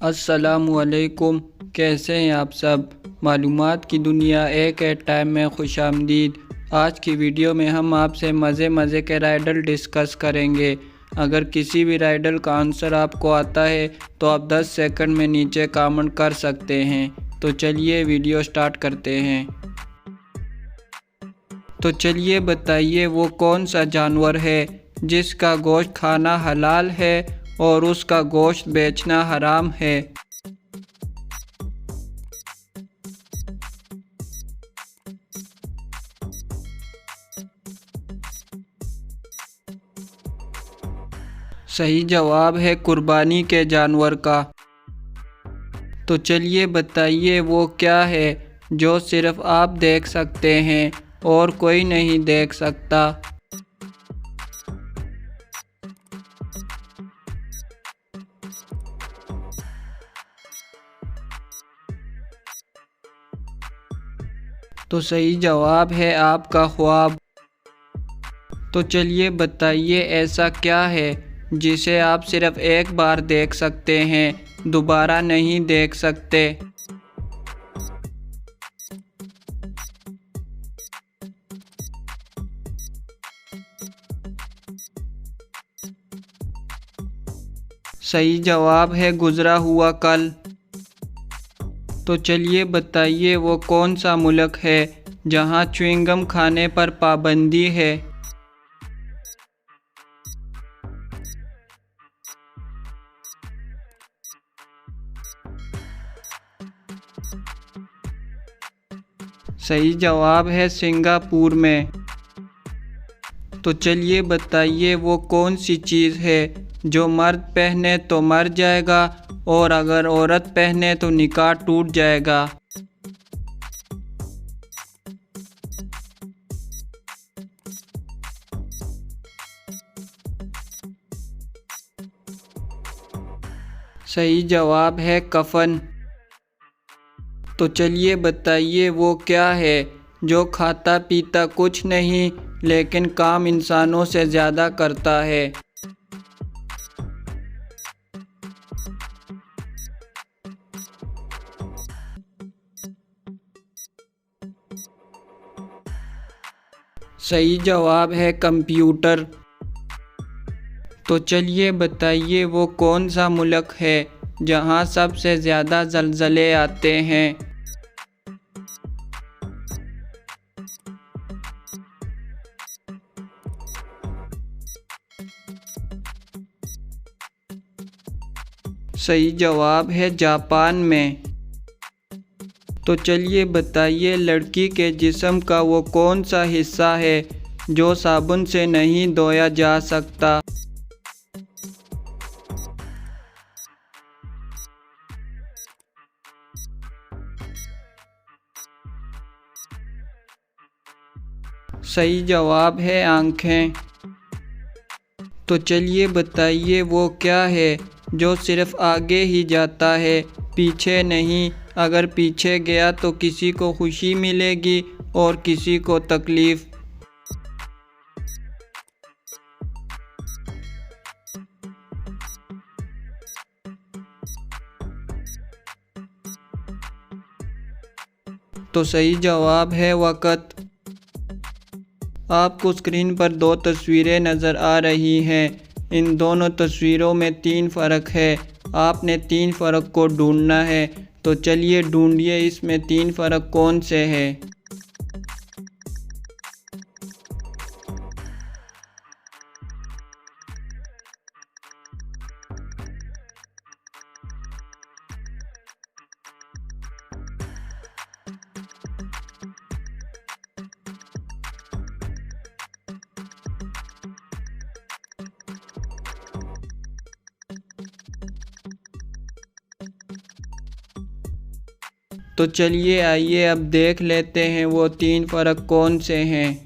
अस्सलामुअलैकुम। कैसे हैं आप सब। मालूमात की दुनिया एक एट टाइम में खुशामदीद। आज की वीडियो में हम आपसे मज़े के राइडल डिस्कस करेंगे। अगर किसी भी राइडल का आंसर आपको आता है तो आप 10 सेकंड में नीचे कमेंट कर सकते हैं। तो चलिए वीडियो स्टार्ट करते हैं। तो चलिए बताइए वो कौन सा जानवर है जिसका गोश्त खाना हलाल है और उसका गोश्त बेचना हराम है। सही जवाब है कुर्बानी के जानवर का। तो चलिए बताइए वो क्या है जो सिर्फ आप देख सकते हैं और कोई नहीं देख सकता। तो सही जवाब है आपका ख्वाब। तो चलिए बताइए ऐसा क्या है जिसे आप सिर्फ एक बार देख सकते हैं, दोबारा नहीं देख सकते। सही जवाब है गुजरा हुआ कल। तो चलिए बताइए वो कौन सा मुल्क है जहां च्युइंगम खाने पर पाबंदी है। सही जवाब है सिंगापुर में। तो चलिए बताइए वो कौन सी चीज़ है जो मर्द पहने तो मर जाएगा और अगर औरत पहने तो निकाह टूट जाएगा। सही जवाब है कफन। तो चलिए बताइए वो क्या है जो खाता पीता कुछ नहीं लेकिन काम इंसानों से ज़्यादा करता है। सही जवाब है कंप्यूटर। तो चलिए बताइए वो कौन सा मुल्क है जहां सबसे ज़्यादा ज़लज़ले आते हैं। सही जवाब है जापान में। तो चलिए बताइए लड़की के जिस्म का वो कौन सा हिस्सा है जो साबुन से नहीं धोया जा सकता। सही जवाब है आँखें। तो चलिए बताइए वो क्या है जो सिर्फ आगे ही जाता है, पीछे नहीं। अगर पीछे गया तो किसी को खुशी मिलेगी और किसी को तकलीफ़। तो सही जवाब है वक़्त। आपको स्क्रीन पर दो तस्वीरें नज़र आ रही हैं। इन दोनों तस्वीरों में 3 फ़र्क है। आपने 3 फ़र्क को ढूंढना है। तो चलिए ढूंढिए इसमें 3 फ़र्क कौन से हैं। तो चलिए आइए अब देख लेते हैं वो 3 फ़र्क कौन से हैं।